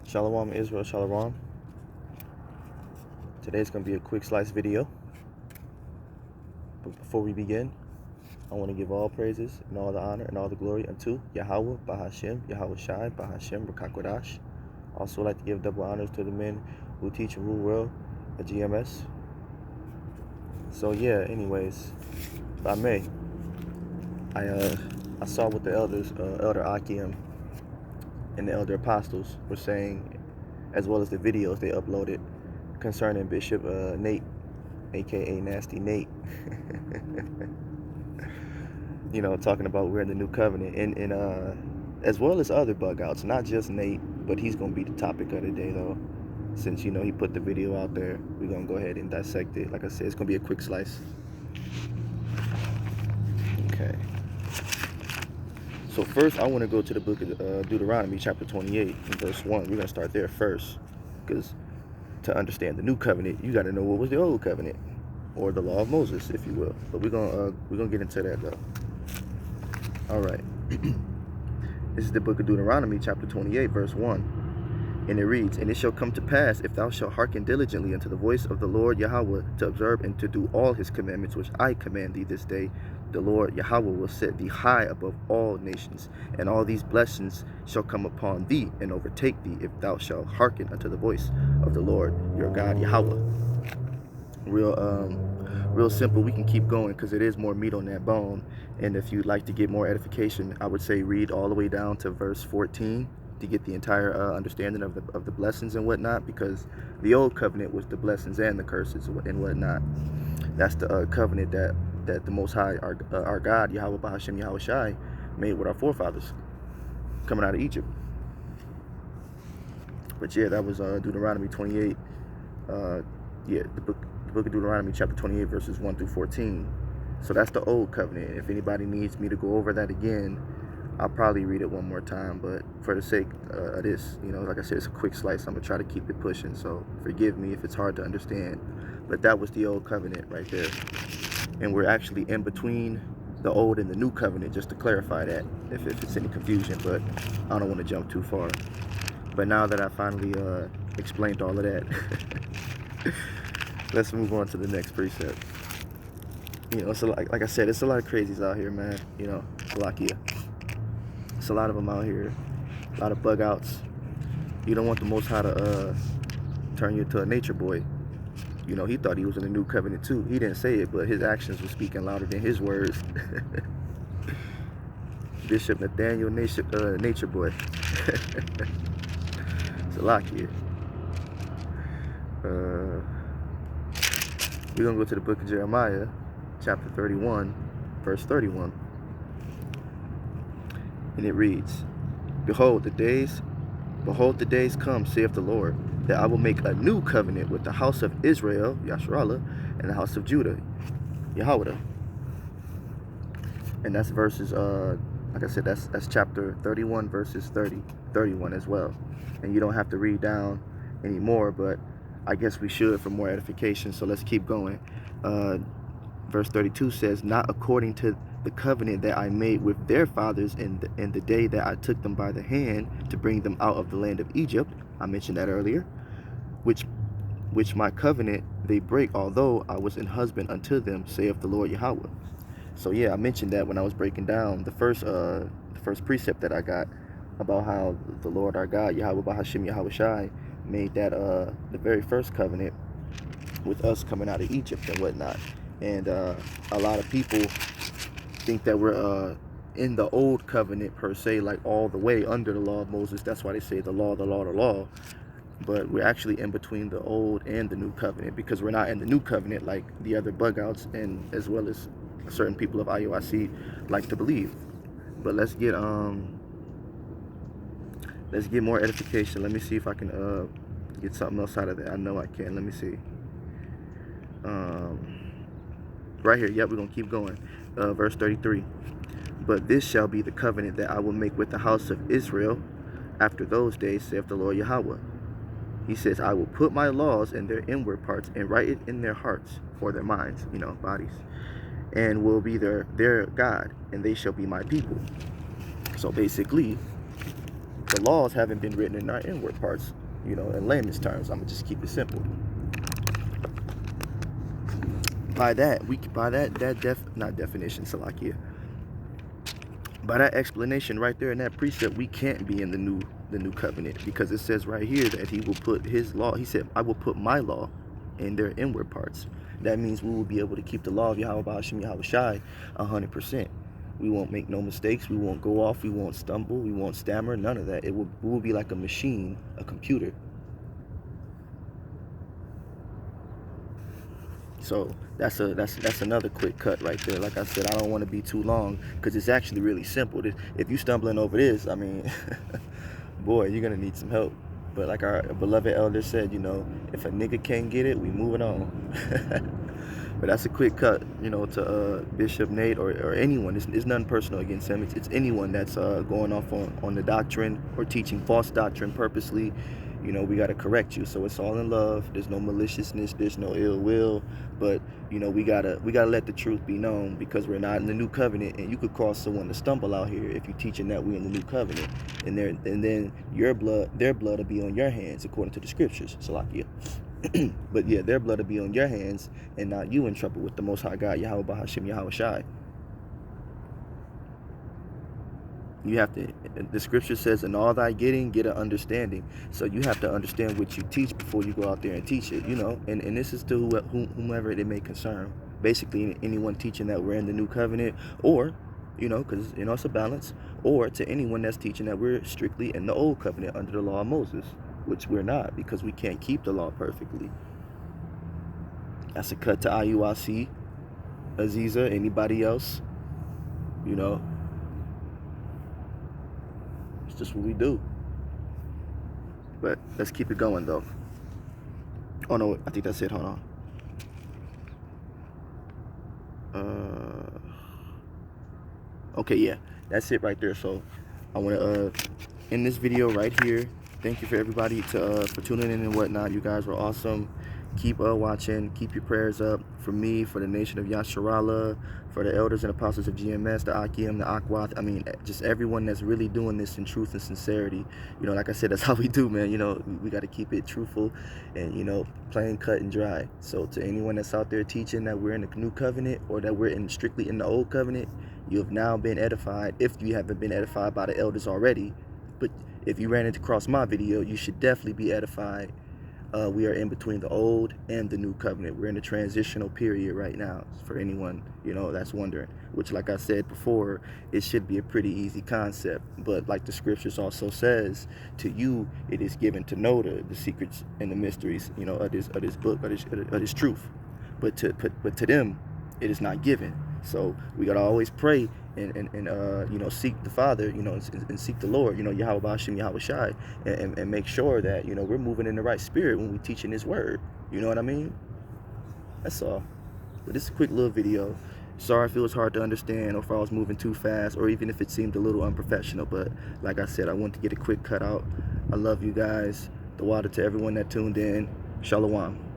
Shalom Israel, Shalom. Today's going to be a quick slice video. But before we begin, I want to give all praises and all the honor and all the glory unto Yahweh, Bahashem, Yahweh Shai, Bahashem, א.ק.א. Also like to give double honors to the men who teach and rule world at GMS. So yeah, anyways, if I may, I saw what the elders, Elder א.ק.א and the elder apostles were saying, as well as the videos they uploaded concerning Bishop Nate, aka Nasty Nate. You know, talking about we're in the new covenant, and as well as other bug outs, not just Nate, but he's gonna be the topic of the day though. Since you know he put the video out there, we're gonna go ahead and dissect it. Like I said, it's gonna be a quick slice. Okay. So first, I want to go to the book of Deuteronomy, chapter 28, and verse 1. We're gonna start there first, because to understand the new covenant, you got to know what was the old covenant, or the law of Moses, if you will. But we're gonna get into that though. All right. This is the book of Deuteronomy, chapter 28, verse 1. And it reads, "And it shall come to pass, if thou shalt hearken diligently unto the voice of the Lord Yahweh, to observe and to do all his commandments which I command thee this day, the Lord Yahweh will set thee high above all nations, and all these blessings shall come upon thee and overtake thee, if thou shalt hearken unto the voice of the Lord your God Yahweh." Real simple. We can keep going because it is more meat on that bone. And if you'd like to get more edification, I would say read all the way down to verse 14 to get the entire understanding of the blessings and whatnot, because the old covenant was the blessings and the curses and whatnot. That's the covenant that the Most High, our God, Yahweh Bahashem, Yahweh Shai, made with our forefathers coming out of Egypt. But yeah, that was Deuteronomy 28. Yeah, the book of Deuteronomy, chapter 28, verses 1 through 14. So that's the old covenant. If anybody needs me to go over that again, I'll probably read it one more time. But for the sake of this, you know, like I said, it's a quick slice. I'm going to try to keep it pushing. So forgive me if it's hard to understand. But that was the old covenant right there. And we're actually in between the old and the new covenant, just to clarify that, if it's any confusion. But I don't want to jump too far. But now that I finally explained all of that, let's move on to the next precept. You know, so like I said, it's a lot of crazies out here, man. You know, א.ק.א. It's a lot of them out here. A lot of bug outs. You don't want the Most High to turn you into a nature boy. You know, he thought he was in the new covenant too. He didn't say it, but his actions were speaking louder than his words. Bishop Nathaniel Nature Boy. It's א.ק.א. We're going to go to the book of Jeremiah, chapter 31, verse 31. And it reads, Behold, the days come, saith the Lord, that I will make a new covenant with the house of Israel, Yasharallah, and the house of Judah, Yahweh. And that's verses, like I said, that's chapter 31, verses 31 as well. And you don't have to read down anymore, but I guess we should for more edification, so let's keep going. Verse 32 says, Not according to the covenant that I made with their fathers in the day that I took them by the hand to bring them out of the land of Egypt. I mentioned that earlier. Which my covenant they break, although I was an husband unto them, saith the Lord Yahweh. So yeah, I mentioned that when I was breaking down the first precept that I got about how the Lord our God, Yahweh Bahashem, Yahweh Shai, made that the very first covenant with us coming out of Egypt and whatnot. And a lot of people think that we're in the old covenant per se, like all the way under the law of Moses. That's why they say the law, the law, the law. But we're actually in between the old and the new covenant, because we're not in the new covenant like the other bug outs, and as well as certain people of IUIC like to believe. But let's get more edification. Let me see if I can get something else out of that. I know I can. Let me see. Right here. Yep, we're gonna keep going. Verse 33. But this shall be the covenant that I will make with the house of Israel after those days, saith the Lord Yahweh. He says, I will put my laws in their inward parts and write it in their hearts, or their minds, you know, bodies, and will be their God, and they shall be my people. So basically, the laws haven't been written in our inward parts, you know, in layman's terms. I'm gonna just keep it simple. By that by that explanation right there in that precept, we can't be in the new covenant, because it says right here that he will put his law. He said, I will put my law in their inward parts. That means we will be able to keep the law of Yahweh Ba'ashem Yahweh Shai 100%. We won't make no mistakes. We won't go off. We won't stumble. We won't stammer. None of that. We will be like a machine, a computer. So that's another quick cut right there. Like I said, I don't want to be too long, because it's actually really simple. If you're stumbling over this, I mean, boy, you're gonna need some help. But like our beloved elder said, you know, if a nigga can't get it, we moving on. But that's a quick cut, you know, to Bishop Nate or anyone. It's nothing personal against him. It's anyone that's going off on the doctrine or teaching false doctrine purposely. You know, we got to correct you. So it's all in love. There's no maliciousness. There's no ill will. But, you know, we gotta let the truth be known, because we're not in the new covenant, and you could cause someone to stumble out here if you're teaching that we're in the new covenant, and then their blood will be on your hands according to the scriptures. Salakia. But yeah, their blood will be on your hands, and not you in trouble with the Most High God, Yahweh Ba'ashem Yahweh Shai. You have to, the scripture says, in all thy getting, get an understanding. So you have to understand what you teach before you go out there and teach it, you know. And this is to whomever it may concern. Basically, anyone teaching that we're in the new covenant, or, you know, because, you know, it's a balance, or to anyone that's teaching that we're strictly in the old covenant under the law of Moses, which we're not, because we can't keep the law perfectly. That's a cut to IUIC, Aziza, anybody else, you know. It's just what we do. But let's keep it going, though. Oh no, I think that's it. Hold on. Okay, yeah, that's it right there. So I want to end this video right here. Thank you for everybody for tuning in and whatnot. You guys were awesome. Keep watching. Keep your prayers up for me, for the nation of Yasharallah, for the elders and apostles of GMS, the א.ק.א, the א.ק.א. I mean, just everyone that's really doing this in truth and sincerity. You know, like I said, that's how we do, man. You know, we got to keep it truthful and, you know, plain, cut, and dry. So to anyone that's out there teaching that we're in the new covenant, or that we're strictly in the old covenant, you have now been edified, if you haven't been edified by the elders already. But if you ran across my video, you should definitely be edified. We are in between the old and the new covenant. We're in a transitional period right now, for anyone, you know, that's wondering. Which, like I said before, it should be a pretty easy concept. But like the scriptures also says, to you it is given to know the secrets and the mysteries, you know, of this book, of this truth. But to them, it is not given. So we gotta always pray and you know, seek the Father, you know, and seek the Lord, you know, Yahweh Ba'ashem Yahweh Shai, and make sure that, you know, we're moving in the right spirit when we're teaching His word. You know what I mean? That's all. But this is a quick little video. Sorry if it was hard to understand, or if I was moving too fast, or even if it seemed a little unprofessional. But like I said, I wanted to get a quick cut out. I love you guys. The water to everyone that tuned in. Shalom.